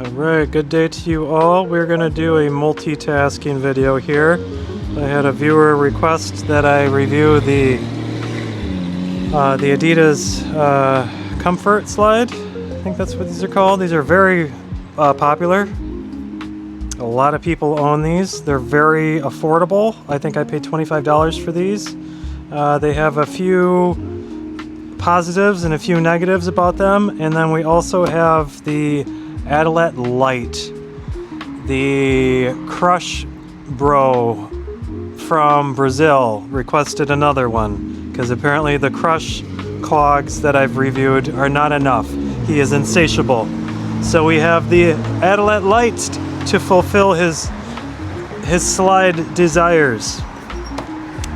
Alright, good day to you all. We're going to do a multitasking video here. I had a viewer request that I review the Adidas Comfort Slide. I think that's what these are called. These are very popular. A lot of people own these. They're very affordable. I think I paid $25 for these. They have a few positives and a few negatives about them. And then we also have the Adilette Lite, the Crush Bro from Brazil requested another one because apparently the Crush clogs that I've reviewed are not enough. He is insatiable. So we have the Adilette Lite to fulfill his slide desires.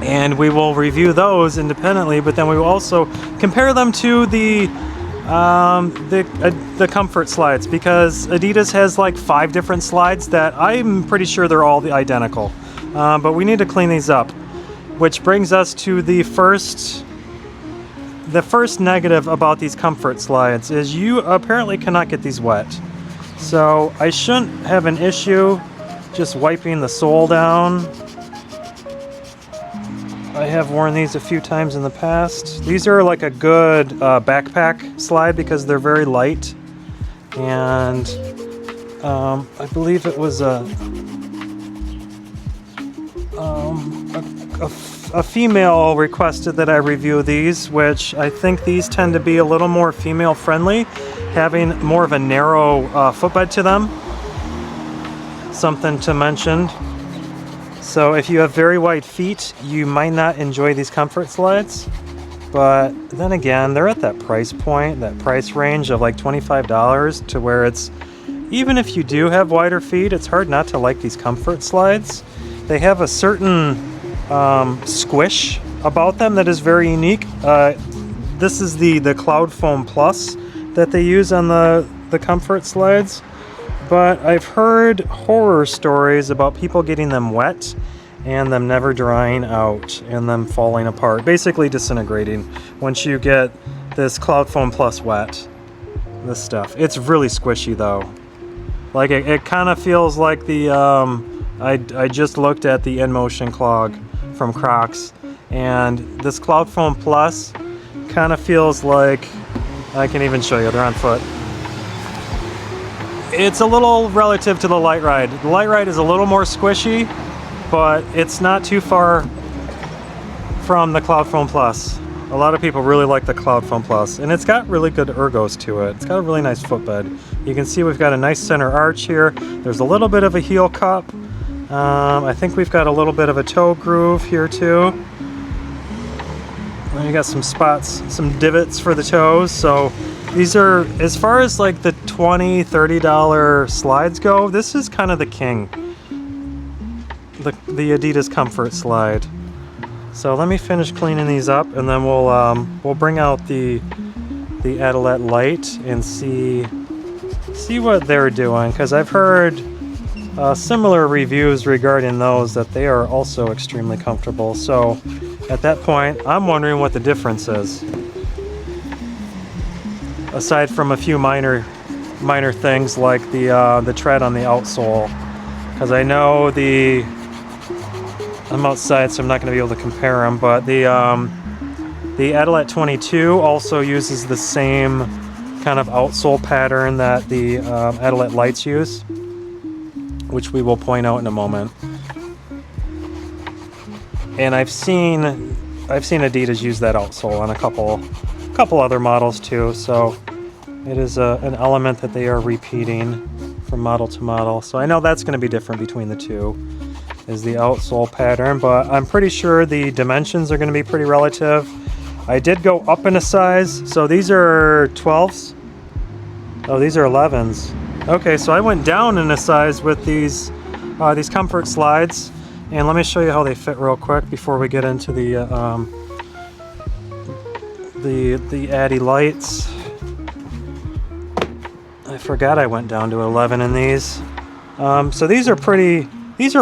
And we will review those independently, but then we will also compare them to the Comfort Slides, because Adidas has like 5 different slides that I'm pretty sure they're all identical. But we need to clean these up, which brings us to the first negative about these Comfort Slides is you apparently cannot get these wet. So I shouldn't have an issue just wiping the sole down. I have worn these a few times in the past. These are like a good backpack slide because they're very light. And I believe it was a female requested that I review these, which I think these tend to be a little more female friendly, having more of a narrow footbed to them. Something to mention. So if you have very wide feet, you might not enjoy these Comfort Slides. But then again, they're at that price point, that price range of like $25 to where it's, even if you do have wider feet, it's hard not to like these Comfort Slides. They have a certain squish about them that is very unique. This is the cloudfoam plus that they use on the Comfort Slides. But I've heard horror stories about people getting them wet and them never drying out and them falling apart, basically disintegrating once you get this Cloudfoam Plus wet. This stuff. It's really squishy though. Like it kind of feels like the, I just looked at the InMotion clog from Crocs, and this Cloudfoam Plus kind of feels like, I can even show you, they're on foot. It's a little relative to the Light Ride. The Light Ride is a little more squishy, but it's not too far from the Cloudfoam Plus. A lot of people really like the Cloudfoam Plus, and it's got really good ergos to it. It's got a really nice footbed. You can see we've got a nice center arch here. There's a little bit of a heel cup. I think we've got a little bit of a toe groove here too. And you got some spots, some divots for the toes. So these are, as far as like the $20, $30 slides go, this is kind of the king. The Adidas Comfort Slide. So let me finish cleaning these up, and then we'll bring out the Adilette Lite and see what they're doing, because I've heard similar reviews regarding those that they are also extremely comfortable. So at that point, I'm wondering what the difference is. Aside from a few minor things like the tread on the outsole, because I know I'm outside, so I'm not going to be able to compare them. But the Adilette 22 also uses the same kind of outsole pattern that the Adilette Lites use, which we will point out in a moment. And I've seen Adidas use that outsole on a couple other models too. So it is an element that they are repeating from model to model. So I know that's going to be different between the two, is the outsole pattern, but I'm pretty sure the dimensions are going to be pretty relative. I did go up in a size, so these are 12s. Oh, these are 11s. Okay, so I went down in a size with these Comfort Slides, and let me show you how they fit real quick before we get into the Addy Lites. I forgot I went down to 11 in these. So these are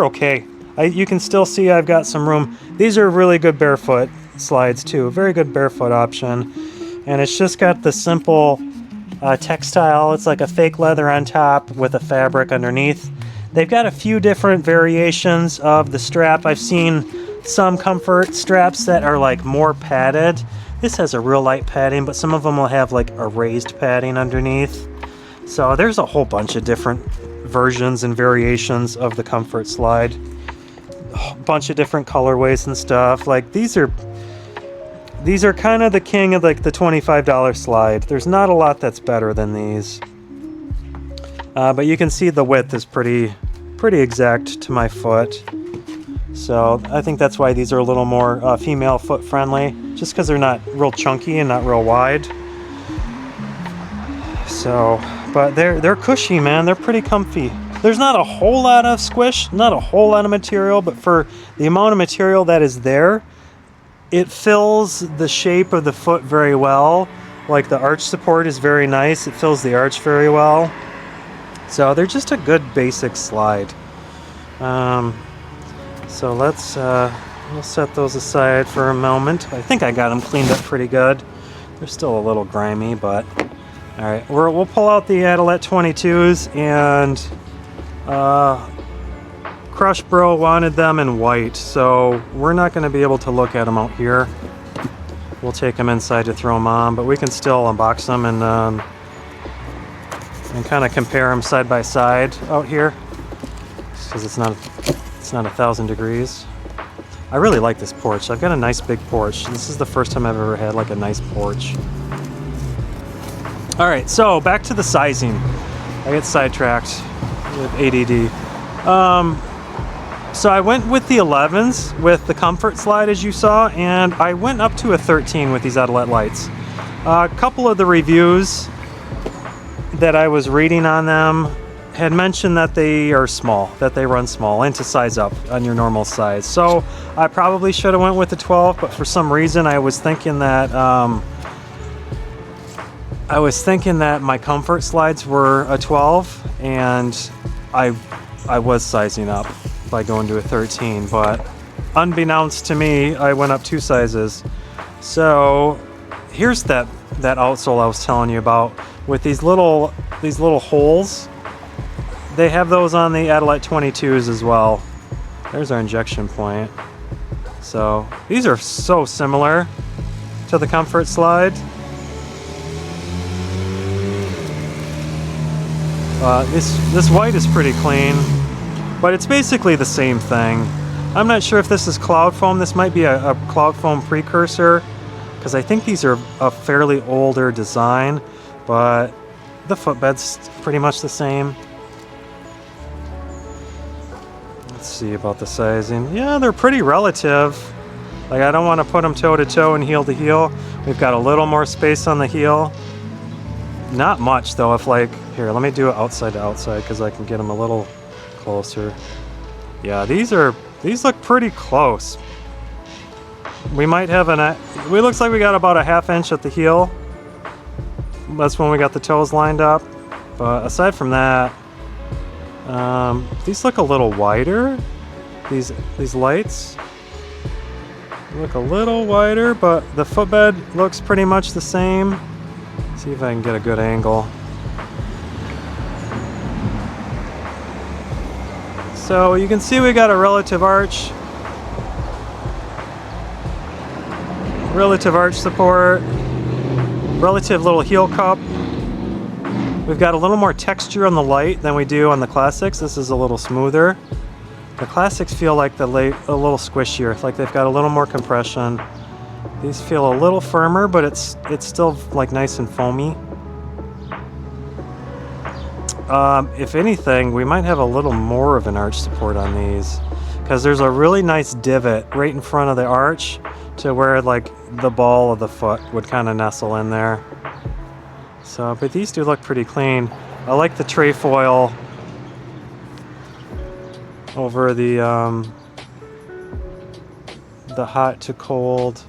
okay. You can still see I've got some room. These are really good barefoot slides too. Very good barefoot option. And it's just got the simple textile. It's like a fake leather on top with a fabric underneath. They've got a few different variations of the strap. I've seen some comfort straps that are like more padded. This has a real light padding, but some of them will have like a raised padding underneath. So there's a whole bunch of different versions and variations of the Comfort Slide. A bunch of different colorways and stuff. Like these are kind of the king of like the $25 slide. There's not a lot that's better than these. But you can see the width is pretty exact to my foot. So I think that's why these are a little more female foot friendly, just because they're not real chunky and not real wide. So, but they're cushy, man. They're pretty comfy. There's not a whole lot of squish, not a whole lot of material, but for the amount of material that is there, it fills the shape of the foot very well. Like the arch support is very nice. It fills the arch very well. So they're just a good basic slide. So we'll set those aside for a moment. I think I got them cleaned up pretty good. They're still a little grimy, but all right. We'll pull out the Adilette 22s, and Crush Bro wanted them in white, so we're not going to be able to look at them out here. We'll take them inside to throw them on, but we can still unbox them and kind of compare them side by side out here, because it's not 1,000 degrees. I really like this porch. I've got a nice big porch. This is the first time I've ever had like a nice porch. All right, so back to the sizing. I get sidetracked with ADD. So I went with the 11s with the Comfort Slide, as you saw, and I went up to a 13 with these Adilette Lites. A couple of the reviews that I was reading on them had mentioned that they are small, that they run small and to size up on your normal size. So I probably should have went with the 12, but for some reason I was thinking that my Comfort Slides were a 12, and I was sizing up by going to a 13, but unbeknownst to me, I went up 2 sizes. So here's that outsole I was telling you about with these little holes. They have those on the Adilette 22s as well. There's our injection point. So these are so similar to the Comfort Slide. This white is pretty clean, but it's basically the same thing. I'm not sure if this is cloudfoam. This might be a cloudfoam precursor, because I think these are a fairly older design, but the footbed's pretty much the same. Let's see about the sizing. Yeah, they're pretty relative. Like, I don't want to put them toe to toe and heel to heel. We've got a little more space on the heel. Not much though. If like, here, let me do it outside to outside because I can get them a little closer. Yeah, these look pretty close. We might have it looks like we got about a ½ inch at the heel. That's when we got the toes lined up. But aside from that, these look a little wider. These lights look a little wider, but the footbed looks pretty much the same. See if I can get a good angle. So you can see we got a relative arch support, relative little heel cup. We've got a little more texture on the light than we do on the Classics. This is a little smoother. The Classics feel like a little squishier, like they've got a little more compression. These feel a little firmer, but it's still like nice and foamy. If anything, we might have a little more of an arch support on these, because there's a really nice divot right in front of the arch to where like the ball of the foot would kind of nestle in there. So, but these do look pretty clean. I like the trefoil over the hot to cold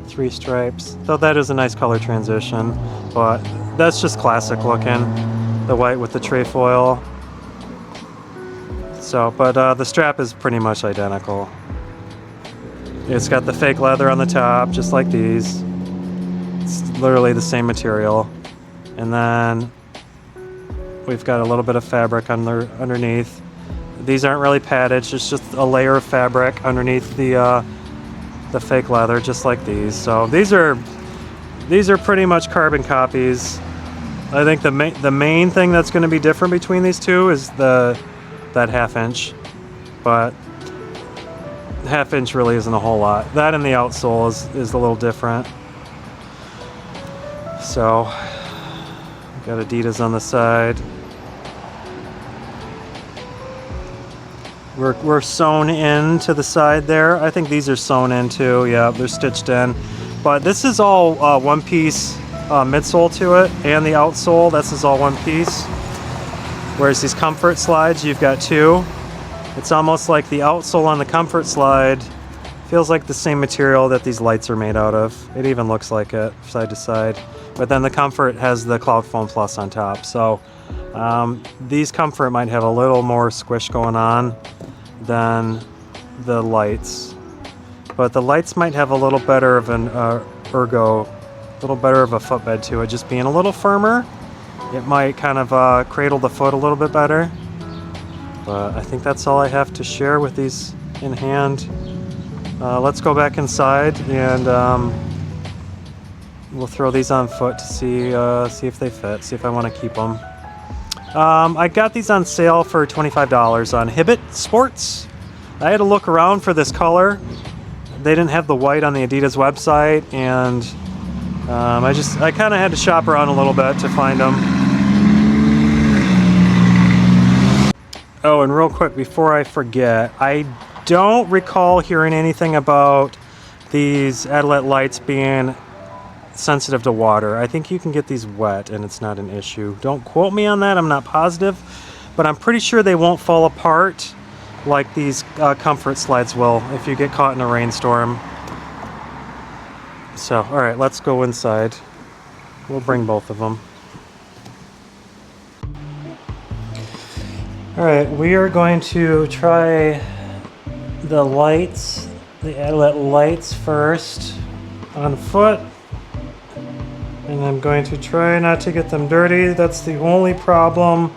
3 stripes. Though that is a nice color transition, but that's just classic looking. The white with the trefoil. So, but the strap is pretty much identical. It's got the fake leather on the top, just like these. It's literally the same material. And then we've got a little bit of fabric underneath. These aren't really padded, it's just a layer of fabric underneath the fake leather, just like these. So these are pretty much carbon copies. I think the main thing that's going to be different between these two is that 1/2 inch, but 1/2 inch really isn't a whole lot. That and the outsole is a little different. So got Adidas on the side. We're sewn in to the side there. I think these are sewn in too. Yeah, they're stitched in. But this is all one piece midsole to it, and the outsole, this is all one piece. Whereas these Comfort Slides, you've got two. It's almost like the outsole on the Comfort Slide feels like the same material that these lights are made out of. It even looks like it side to side. But then the Comfort has the cloudfoam plus on top. So these Comfort might have a little more squish going on than the lights. But the lights might have a little better of an ergo, a little better of a footbed to it, just being a little firmer. It might kind of cradle the foot a little bit better. But I think that's all I have to share with these in hand. Let's go back inside and we'll throw these on foot to see if they fit, see if I want to keep them. I got these on sale for $25 on Hibbett Sports. I had to look around for this color. They didn't have the white on the Adidas website, and I kind of had to shop around a little bit to find them. Oh, and real quick before I forget, I don't recall hearing anything about these Adilette Lites being sensitive to water. I think you can get these wet and it's not an issue. Don't quote me on that, I'm not positive, but I'm pretty sure they won't fall apart like these Comfort Slides will if you get caught in a rainstorm. So, alright, let's go inside. We'll bring both of them. Alright, we are going to try the lights, the Adilette Lites first on foot. And I'm going to try not to get them dirty. That's the only problem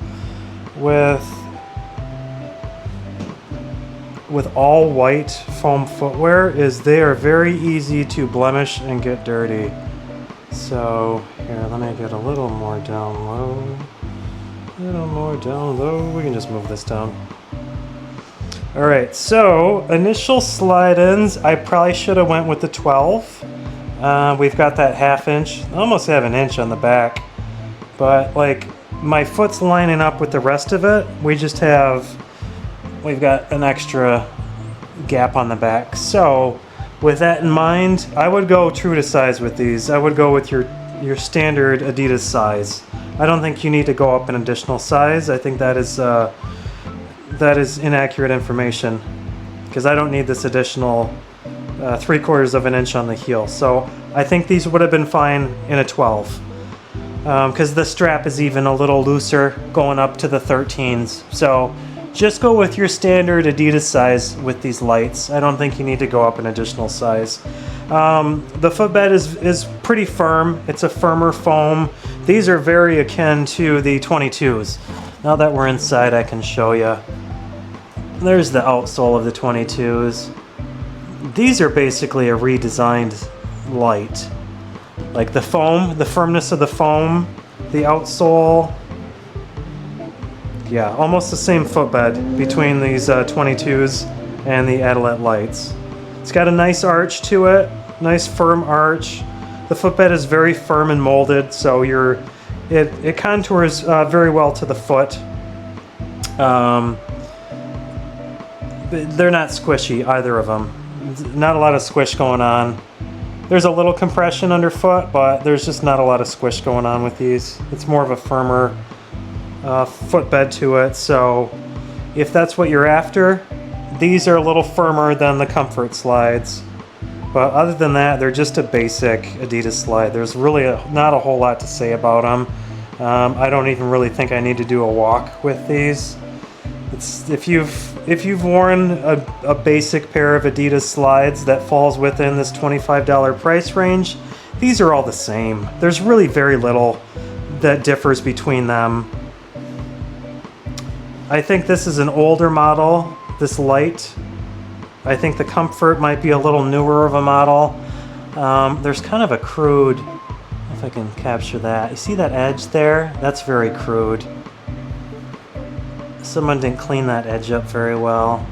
with all white foam footwear, is they are very easy to blemish and get dirty. So here, let me get a little more down low. A little more down low. We can just move this down. Alright, so initial slide-ins, I probably should have went with the 12. We've got that 1/2 inch, almost have an inch on the back, but like my foot's lining up with the rest of it. We've got an extra gap on the back. So with that in mind, I would go true to size with these. I would go with your standard Adidas size. I don't think you need to go up an additional size. I think that is inaccurate information, because I don't need this additional 3/4 of an inch on the heel. So I think these would have been fine in a 12, because the strap is even a little looser going up to the 13s. So just go with your standard Adidas size with these lights. I don't think you need to go up an additional size. The footbed is pretty firm. It's a firmer foam. These are very akin to the 22s. Now that we're inside, I can show you. There's the outsole of the 22s. These are basically a redesigned light. Like the foam, the firmness of the foam, the outsole. Yeah, almost the same footbed between these 22s and the Adilette Lites. It's got a nice arch to it, nice firm arch. The footbed is very firm and molded, so it contours very well to the foot. They're not squishy, either of them. Not a lot of squish going on. There's a little compression underfoot, but there's just not a lot of squish going on with these. It's more of a firmer footbed to it, so if that's what you're after, these are a little firmer than the Comfort Slides. But other than that, they're just a basic Adidas slide. There's really not a whole lot to say about them. I don't even really think I need to do a walk with these. If you've worn a basic pair of Adidas slides that falls within this $25 price range, these are all the same. There's really very little that differs between them. I think this is an older model, this Lite. I think the Comfort might be a little newer of a model. There's kind of a crude, if I can capture that. You see that edge there? That's very crude. Someone didn't clean that edge up very well.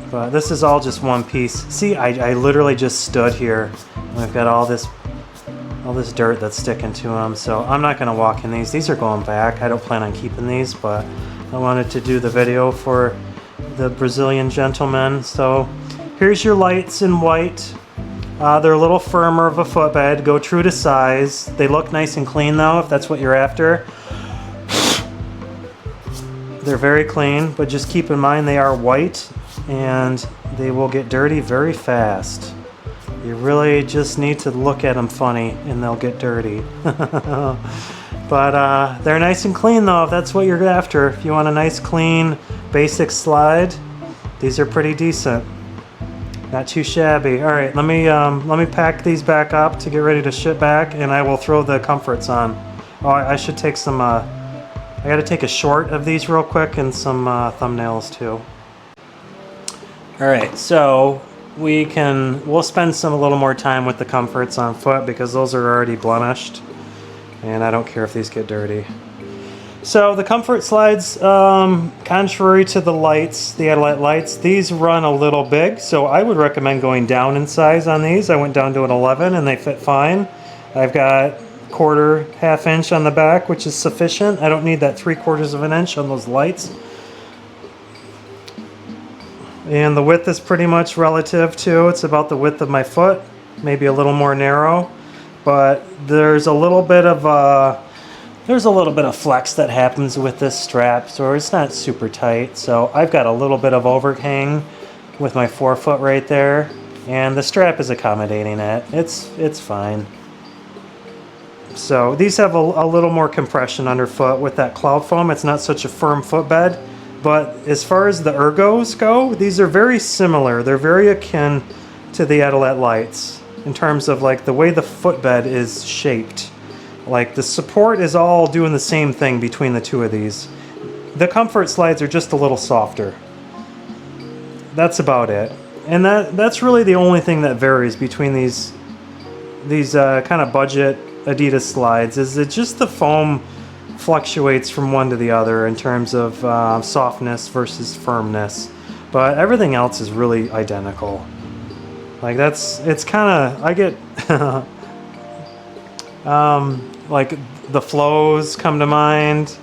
But this is all just one piece. See, I literally just stood here. And I've got all this dirt that's sticking to them, so I'm not going to walk in these. These are going back. I don't plan on keeping these, but I wanted to do the video for the Brazilian gentleman. So here's your Lites in white. They're a little firmer of a footbed. Go true to size. They look nice and clean though, if that's what you're after. They're very clean, but just keep in mind they are white and they will get dirty very fast. You really just need to look at them funny and they'll get dirty. But they're nice and clean though, if that's what you're after. If you want a nice clean basic slide, these are pretty decent. Not too shabby. All right, let me pack these back up to get ready to ship back, and I will throw the Comforts on. Oh, I should take some, I gotta take a short of these real quick and some thumbnails too. All right, so we'll spend a little more time with the Comforts on foot because those are already blemished, and I don't care if these get dirty. So the Comfort Slides, contrary to the Lites, the Adilette Lites, these run a little big, so I would recommend going down in size on these. I went down to an 11 and they fit fine. I've got quarter, half inch on the back, which is sufficient. I don't need that 3/4 of an inch on those Lites. And the width is pretty much relative to, it's about the width of my foot, maybe a little more narrow, but there's a little bit of flex that happens with this strap, so it's not super tight. So I've got a little bit of overhang with my forefoot right there, and the strap is accommodating it. It's fine. So these have a little more compression underfoot with that cloudfoam. It's not such a firm footbed, but as far as the ergos go, these are very similar. They're very akin to the Adilette Lites in terms of like the way the footbed is shaped. Like the support is all doing the same thing between the two of these. The Comfort Slides are just a little softer. That's about it. And that's really the only thing that varies between these kind of budget Adidas slides, is that just the foam fluctuates from one to the other in terms of softness versus firmness. But everything else is really identical. Like it's kind of, I get like the flows come to mind.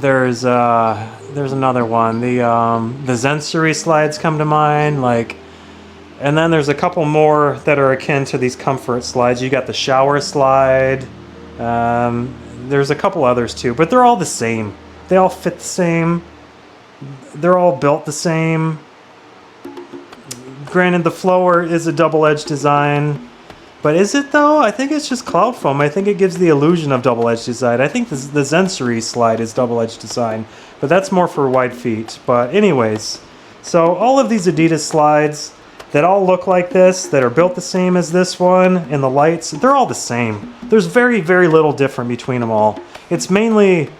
There's another one. The Sensory slides come to mind. Like, and then there's a couple more that are akin to these Comfort Slides. You got the Shower Slide. There's a couple others too, but they're all the same. They all fit the same. They're all built the same. Granted, the flower is a double-edged design. But is it though? I think it's just cloudfoam. I think it gives the illusion of double-edged design. I think the Sensory slide is double-edged design, but that's more for wide feet. But anyways, so all of these Adidas slides that all look like this, that are built the same as this one, and the Lites, they're all the same. There's very, very little different between them all. It's mainly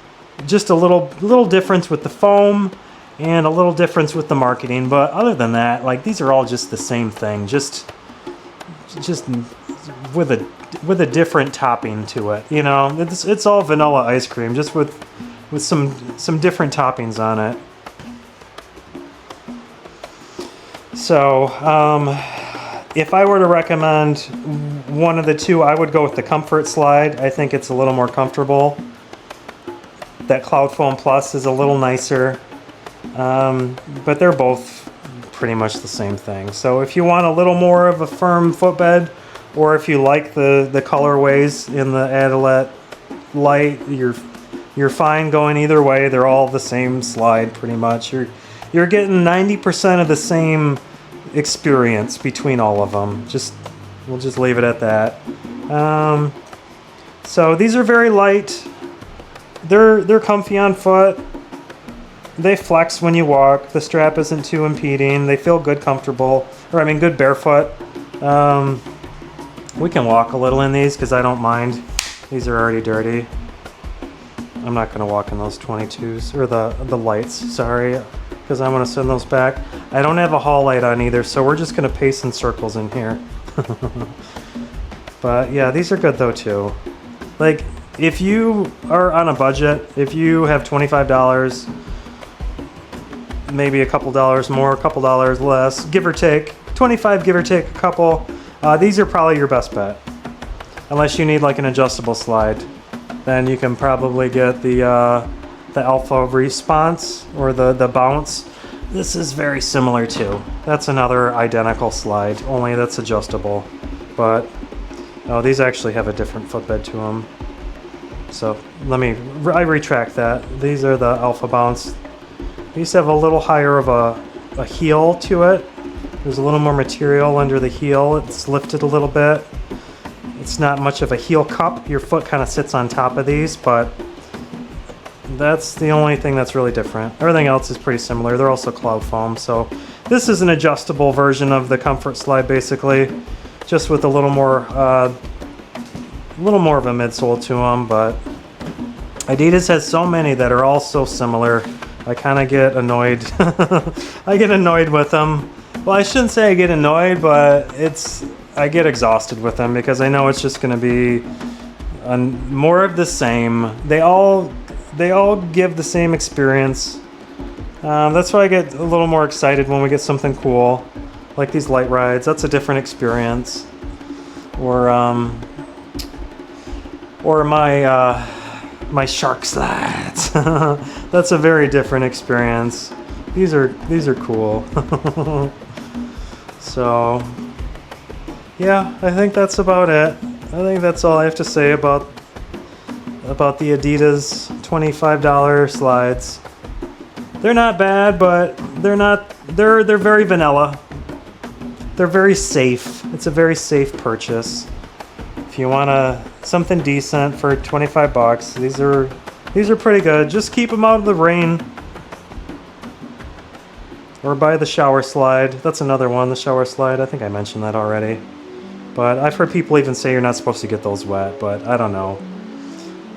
just a little difference with the foam and a little difference with the marketing. But other than that, like these are all just the same thing. Just with a different topping to it, you know. It's all vanilla ice cream, just with some different toppings on it. So if I were to recommend one of the two, I would go with the Comfort Slide. I think it's a little more comfortable. That Cloudfoam Plus is a little nicer, but they're both pretty much the same thing. So if you want a little more of a firm footbed, or if you like the colorways in the Adilette Lite, you're fine going either way. They're all the same slide pretty much. You're getting 90% of the same experience between all of them. We'll just leave it at that. So these are very light. They're comfy on foot. They flex when you walk. The strap isn't too impeding. They feel good, comfortable, or I mean good barefoot. We can walk a little in these because I don't mind. These are already dirty. I'm not going to walk in those 22s, or the lights, sorry, because I want to send those back. I don't have a hall light on either, so we're just going to pace in circles in here. But yeah, these are good though too. Like, if you are on a budget, if you have $25, maybe a couple dollars more, a couple dollars less, give or take, 25, give or take a couple, these are probably your best bet. Unless you need like an adjustable slide, then you can probably get the Alpha Response or the Bounce. This is very similar too. That's another identical slide, only that's adjustable. But oh, these actually have a different footbed to them. So I retract that. These are the Alpha Bounce. These have a little higher of a heel to it. There's a little more material under the heel. It's lifted a little bit. It's not much of a heel cup. Your foot kind of sits on top of these, but that's the only thing that's really different. Everything else is pretty similar. They're also cloud foam. So this is an adjustable version of the Comfort Slide, basically, just with a little more of a midsole to them. But Adidas has so many that are all so similar. I kind of get annoyed. I get annoyed with them. Well, I shouldn't say I get annoyed, but I get exhausted with them because I know it's just going to be more of the same. They all give the same experience. That's why I get a little more excited when we get something cool, like these light rides. That's a different experience. Or my shark slides. That's a very different experience. These are cool. So yeah, I think that's about it. I think that's all I have to say about the Adidas $25 slides. They're not bad, but they're very vanilla. They're very safe. It's a very safe purchase. If you want something decent for 25 bucks, these are pretty good. Just keep them out of the rain. Or buy the shower slide. That's another one, the shower slide. I think I mentioned that already. But I've heard people even say you're not supposed to get those wet, but I don't know.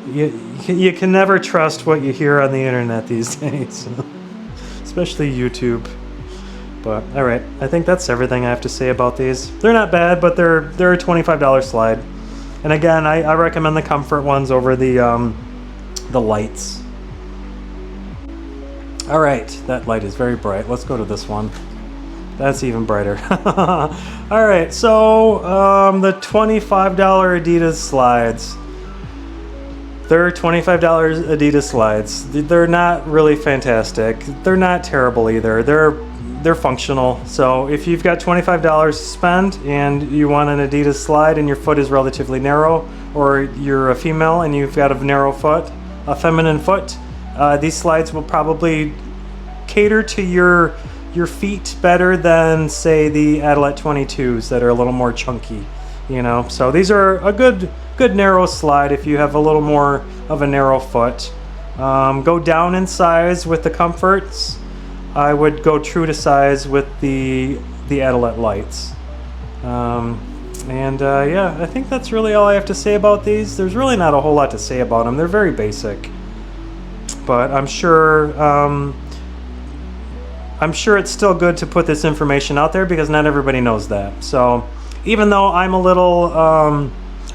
You can never trust what you hear on the internet these days. Especially YouTube. But alright, I think that's everything I have to say about these. They're not bad, but they're a $25 slide. And again, I recommend the Comfort ones over the lights. Alright, that light is very bright. Let's go to this one. That's even brighter. Alright, so the $25 Adidas slides. They're $25 Adidas slides. They're not really fantastic. They're not terrible either. They're functional. So if you've got $25 to spend and you want an Adidas slide and your foot is relatively narrow, or you're a female and you've got a narrow foot, a feminine foot, these slides will probably cater to your feet better than, say, the Adilette 22s that are a little more chunky, you know. So these are a good narrow slide if you have a little more of a narrow foot. Go down in size with the Comforts. I would go true to size with the Adilette Lites. Yeah, I think that's really all I have to say about these. There's really not a whole lot to say about them. They're very basic. But I'm sure it's still good to put this information out there because not everybody knows that. So even though I'm a little,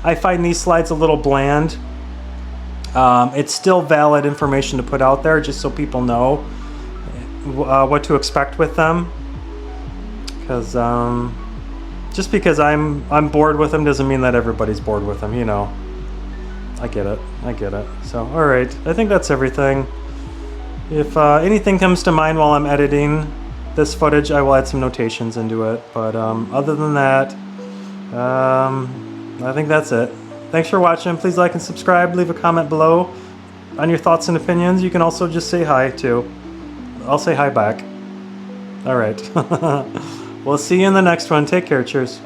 I find these slides a little bland, it's still valid information to put out there just so people know what to expect with them. Because just because I'm bored with them doesn't mean that everybody's bored with them, you know. I get it. So, alright, I think that's everything. If anything comes to mind while I'm editing this footage, I will add some notations into it. But other than that, I think that's it. Thanks for watching. Please like and subscribe. Leave a comment below on your thoughts and opinions. You can also just say hi, too. I'll say hi back. Alright. We'll see you in the next one. Take care. Cheers.